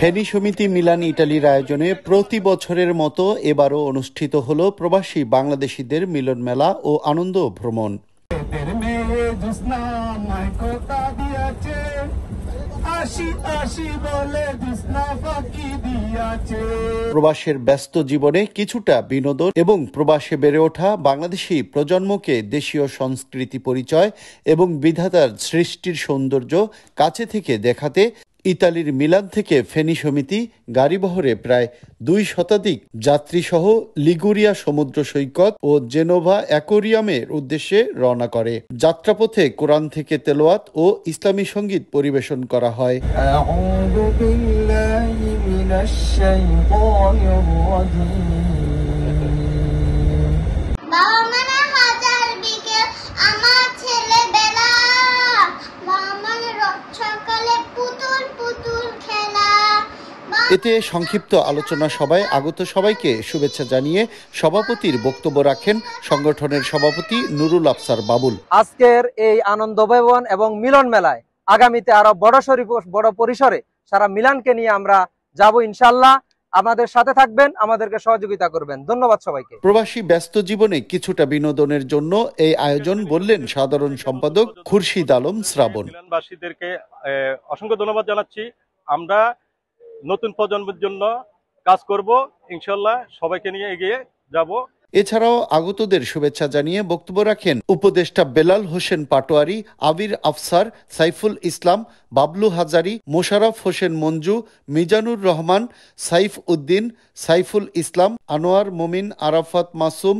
ফেনী সমিতি মিলান ইটালির আয়োজনে প্রতি বছরের মতো এবারও অনুষ্ঠিত হলো প্রবাসী বাংলাদেশিদের মিলন মেলা ও আনন্দ ভ্রমণ। প্রবাসের ব্যস্ত জীবনে কিছুটা বিনোদন এবং প্রবাসে বেড়ে ওঠা বাংলাদেশি প্রজন্মকে দেশীয় সংস্কৃতি পরিচয় এবং বিধাতার সৃষ্টির সৌন্দর্য কাছে থেকে দেখাতে ইতালির মিলান থেকে ফেনী সমিতি গাড়িবহরে প্রায় 2 শতাধিক যাত্রীসহ লিগুরিয়া সমুদ্র সৈকত ও জেনোভা অ্যাকোয়ারিয়ামের উদ্দেশ্যে রওনা করে। যাত্রাপথে কোরআন থেকে তেলাওয়াত ও ইসলামী সঙ্গীত পরিবেশন করা হয়। এতে সংক্ষিপ্ত আলোচনা সভায় আগত সবাইকে শুভেচ্ছা জানিয়ে সভাপতির বক্তব্য রাখেন সংগঠনের সভাপতি নুরুল আফসার বাবুল। আজকের এই আনন্দ ভবন এবং মিলন মেলায় আগামীতে আরো বড় পরিসরে সারা মিলানকে নিয়ে আমরা যাব ইনশাআল্লাহ। আমাদের সাথে থাকবেন, আমাদেরকে সহযোগিতা করবেন। ধন্যবাদ সবাইকে। প্রবাসী ব্যস্ত জীবনে কিছুটা বিনোদনের জন্য এই আয়োজন বললেন সাধারণ সম্পাদক খুরশিদ আলম শ্রাবণ। মিলানবাসীদেরকে অসংখ্য ধন্যবাদ জানাচ্ছি। আমরা নতুন প্রজন্মের জন্য কাজ করব ইনশাআল্লাহ, সবাইকে নিয়ে এগিয়ে যাব। এছাড়াও আগতদের শুভেচ্ছা জানিয়ে বক্তব্য রাখেন উপদেষ্টা বেলাল হোসেন পাটোয়ারি, আবির আফসার, সাইফুল ইসলাম, বাবলু হাজারি, মোশাররফ হোসেন মঞ্জু, মিজানুর রহমান, সাইফ উদ্দিন, সাইফুল ইসলাম, আনোয়ার মোমিন, আরাফাত মাসুম,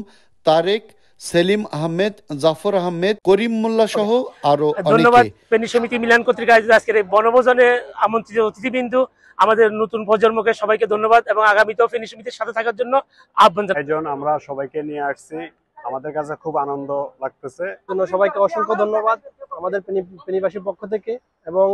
তারেক, সেলিম আহমেদ, জাফর আহমেদ, করিম মোল্লা সহ আরো ধন্যবাদ। ফেনী সমিতি মিলান কর্তৃক আজকের এই বনভোজনে আমন্ত্রিত অতিথিবৃন্দ, আমাদের নতুন প্রজন্মকে সবাইকে ধন্যবাদ এবং আগামীতেও ফেনী সমিতির সাথে থাকার জন্য আহ্বান জানাই। আমরা সবাইকে নিয়ে আসছি, আমাদের কাছে খুব আনন্দ লাগতেছে। সবাইকে অসংখ্য ধন্যবাদ আমাদের ফেনীবাসীর পক্ষ থেকে, এবং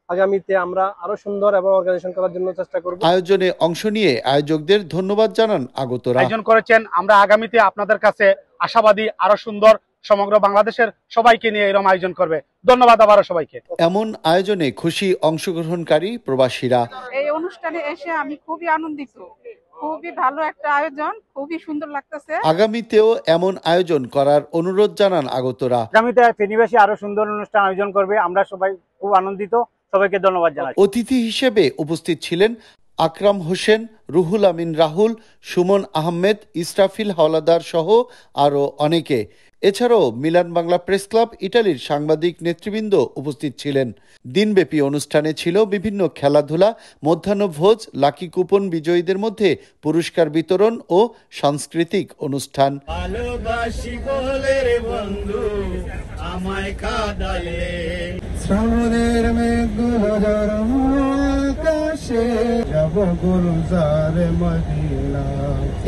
আগামীতে আমরা আরো সুন্দর এবং অর্গানাইজেশন করার জন্য চেষ্টা করব। আয়োজনে অংশ নিয়ে আয়োজকদের ধন্যবাদ জানান আগতরা। আয়োজন করেছেন, আমরা আগামীতে আপনাদের কাছে আশাবাদী আরো সুন্দর সমগ্র বাংলাদেশের সবাইকে নিয়ে এরকম আয়োজন করবে। ধন্যবাদ আবারও সবাইকে। এমন আয়োজনে খুশি অংশগ্রহণকারী প্রবাসীরা। এই অনুষ্ঠানে এসে আমি খুবই আনন্দিত, খুবই ভালো একটা আয়োজন, খুবই সুন্দর লাগতেছে। আগামীতেও এমন আয়োজন করার অনুরোধ জানান আগতরা। আগামীতে ফেনীবাসী আরো সুন্দর অনুষ্ঠান আয়োজন করবে, আমরা সবাই খুব আনন্দিত। সবাইকে ধন্যবাদ জানাই। অতিথি হিসেবে উপস্থিত ছিলেন আকরাম হোসেন, রুহুল আমিন রাহুল, সুমন আহমেদ, ইসরাফিল হাওলাদার সহ আরো অনেকে। এছাড়াও মিলান বাংলা প্রেস ক্লাব ইটালির সাংবাদিক নেতৃবৃন্দ উপস্থিত ছিলেন। দিনব্যাপী অনুষ্ঠানে ছিল বিভিন্ন খেলাধুলা, মধ্যাহ্নভোজ, লাকি কুপন বিজয়ীদের মধ্যে পুরস্কার বিতরণ ও সাংস্কৃতিক অনুষ্ঠান।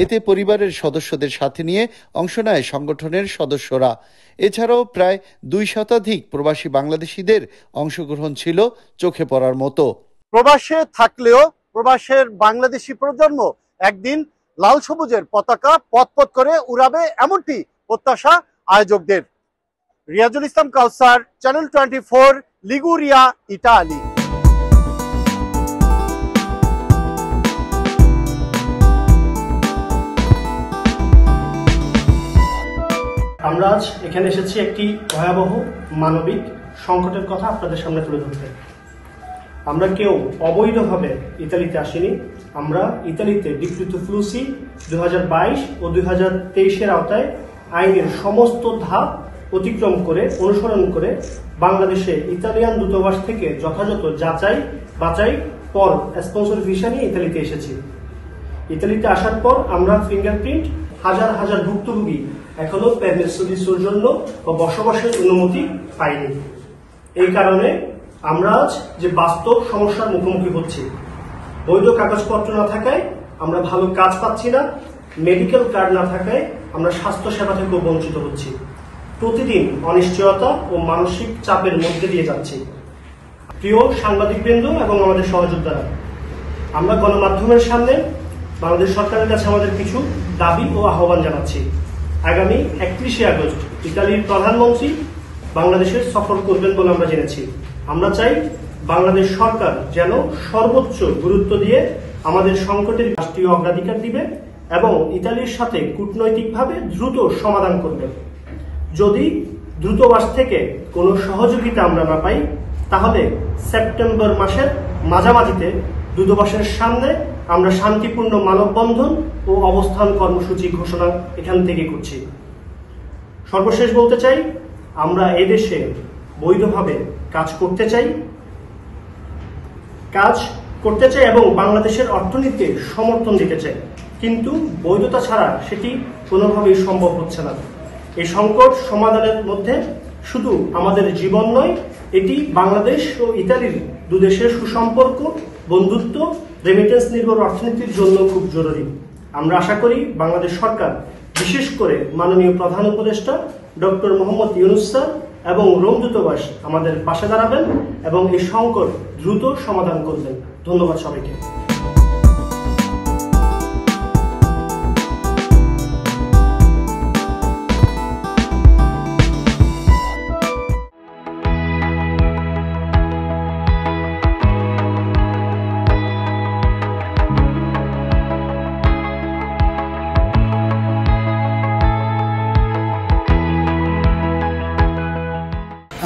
এতে পরিবারের সদস্যদের সাথে নিয়ে অংশ নেয় সংগঠনের সদস্যরা। এছাড়াও প্রায় 2 শতাধিক প্রবাসী বাংলাদেশিদের অংশগ্রহণ ছিল চোখে পড়ার মতো। প্রবাসে থাকলেও প্রবাসের বাংলাদেশি প্রজন্ম একদিন লাল সবুজের পতাকা পথ করে উড়াবে, এমনটি প্রত্যাশা আয়োজকদের। রিয়াজুল ইসলাম কাউসার, চ্যানেল 24, লিগুরিয়া, ইতালি। আমরা আজ এখানে এসেছি একটি ভয়াবহ মানবিক সংকটের কথা আপনাদের সামনে তুলে ধরতে। আমরা কেউ অবৈধভাবে ইতালিতে আসিনি। আমরা ইতালিতে ডিক্রিটো ফ্লুসি 2022 ও 2023-এর আওতায় আইনের সমস্ত ধাপ অতিক্রম করে অনুসরণ করে বাংলাদেশে ইতালিয়ান দূতাবাস থেকে যথাযথ যাচাই বাছাই পর স্পন্সর ভিসা নিয়ে ইতালিতে এসেছি। ইতালিতে আসার পর আমরা ফিঙ্গারপ্রিন্ট হাজার ভুক্তভোগী এখনো পেরমিসোর জন্য বসবাসের অনুমতি পাইনি। এই কারণে আমরা আজ যে বাস্তব সমস্যার মুখোমুখি হচ্ছি, বৈধ কাগজপত্র না থাকায় আমরা ভালো কাজ পাচ্ছি না, মেডিকেল কার্ড না থাকায় আমরা স্বাস্থ্য সেবা থেকে বঞ্চিত হচ্ছি। প্রতিদিন অনিশ্চয়তা ও মানসিক চাপের মধ্যে দিয়ে যাচ্ছি। প্রিয় সাংবাদিকবৃন্দ এবং আমাদের সহযোদ্ধারা, আমরা গণমাধ্যমের সামনে বাংলাদেশ সরকারের কাছে আমাদের কিছু দাবি ও আহ্বান জানাচ্ছি। আগামী 31শে আগস্ট ইতালির প্রধানমন্ত্রী বাংলাদেশের সফর করবেন বলে আমরা জেনেছি। আমরা চাই বাংলাদেশ সরকার যেন সর্বোচ্চ গুরুত্ব দিয়ে আমাদের সংকটের রাষ্ট্রীয় অগ্রাধিকার দিবে এবং ইতালির সাথে কূটনৈতিকভাবে দ্রুত সমাধান করবে। যদি দ্রুতবাস থেকে কোনো সহযোগিতা আমরা না পাই, তাহলে সেপ্টেম্বর মাসের মাঝামাঝিতে দূতাবাসের সামনে আমরা শান্তিপূর্ণ মানববন্ধন ও অবস্থান কর্মসূচি ঘোষণা এখান থেকে করছি। সর্বশেষ বলতে চাই, আমরা এদেশে বৈধভাবে কাজ করতে চাই এবং বাংলাদেশের অর্থনীতিকে সমর্থন দিতে চাই, কিন্তু বৈধতা ছাড়া সেটি কোনোভাবেই সম্ভব হচ্ছে না। এই সংকট সমাধানের মধ্যে শুধু আমাদের জীবন নয়, এটি বাংলাদেশ ও ইতালির দুদেশের সুসম্পর্ক, বন্ধুত্ব, রেমিটেন্স নির্ভর অর্থনীতির জন্য খুব জরুরি। আমরা আশা করি বাংলাদেশ সরকার, বিশেষ করে মাননীয় প্রধান উপদেষ্টা ডক্টর মোহাম্মদ ইউনূস স্যার এবং রোম দূতাবাস আমাদের পাশে দাঁড়াবেন এবং এই সংকট দ্রুত সমাধান করবেন। ধন্যবাদ সবাইকে।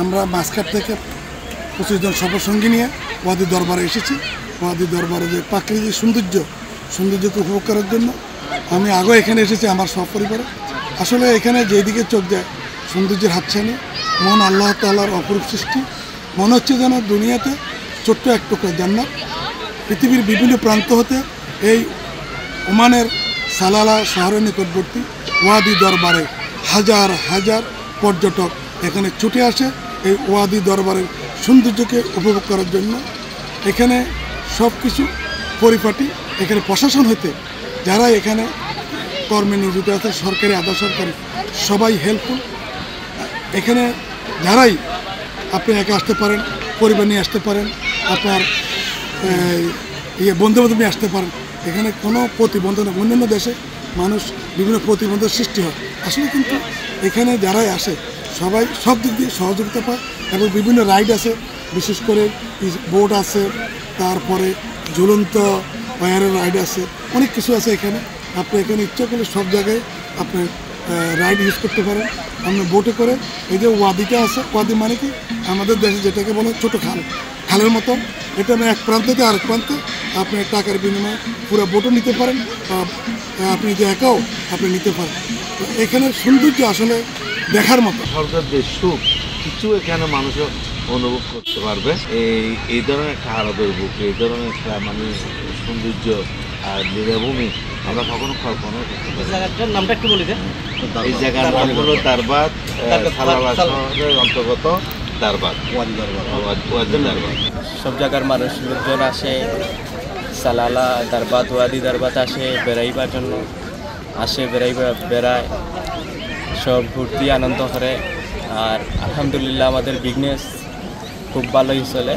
আমরা মাসকাট থেকে 25 জন সফরসঙ্গী নিয়ে ওয়াদি দরবারে এসেছি। ওয়াদি দরবারে যে প্রাকৃতিক সৌন্দর্যকে উপভোগ করার জন্য। আমি আগেও এখানে এসেছি আমার সপরিবারে। আসলে এখানে যেদিকে চোখ যায় সৌন্দর্যের হাতছানি, মন আল্লাহ তাআলার অপরূপ সৃষ্টি। মনে হচ্ছে যেন দুনিয়াতে ছোট্ট এক টুকরা জান্নাত। পৃথিবীর বিভিন্ন প্রান্ত হতে এই ওমানের সালালা শহরের নিকটবর্তী ওয়াদি দরবারে হাজার হাজার পর্যটক এখানে ছুটে আসে এই ওয়াদি দরবারের সৌন্দর্যকে উপভোগ করার জন্য। এখানে সব কিছু পরিপাটি। এখানে প্রশাসন হতে যারা এখানে কর্মে নিয়োজিত আছে, সরকারি আধা সরকারি, সবাই হেল্পফুল। এখানে যারাই আপনি একা আসতে পারেন, পরিবার নিয়ে আসতে পারেন, আপনার বন্ধু বান্ধব নিয়ে আসতে পারেন। এখানে কোনো প্রতিবন্ধক, অন্যান্য দেশে মানুষ বিভিন্ন প্রতিবন্ধক সৃষ্টি হয়, আসলে কিন্তু এখানে যারাই আসে সবাই সব দিক দিয়ে সহযোগিতা পায় এবং বিভিন্ন রাইড আছে, বিশেষ করে বোট আছে, তারপরে ঝুলন্ত ওয়ারের রাইড আছে, অনেক কিছু আছে এখানে। আপনি এখানে ইচ্ছা করলে সব জায়গায় আপনি রাইড ইউজ করতে পারেন। আপনি বোটে করে এই যে ওয়াদিটা আছে, ওয়াদি মানে কি আমাদের দেশে যেটাকে বলে ছোটো খালের মতো, এটা আমি এক প্রান্ত থেকে আরেক প্রান্তে আপনি টাকার বিনিময়ে পুরো বোটও নিতে পারেন, আপনি যে একাও আপনি নিতে পারেন। তো এখানের সৌন্দর্য আসলে দেখার মতো। সরকারদের সুখ কিছু এখানে মানুষ অনুভব করতে পারবে। এই ধরনের একটা আলাদের বুক, এই ধরনের একটা মানে সৌন্দর্য আর লীলাভূমি আমরা কখনো কল্পনা করতে পারি। জায়গাটার নামটা একটু বলি দেন। এই জায়গার নাম হলো দারবাদ, সালালা শহরের অন্তর্গত দারবাদ, ওয়াদি দারবাদ। সব জায়গার মানুষ লোকজন আসে, সালালা দারবাদ, ওয়াদি দারবাদ আসে বেড়াইবার জন্য, বেড়ায়, সব ঘুরতে আনন্দ করে। আর আলহামদুলিল্লাহ আমাদের বিজনেস খুব ভালোই চলে।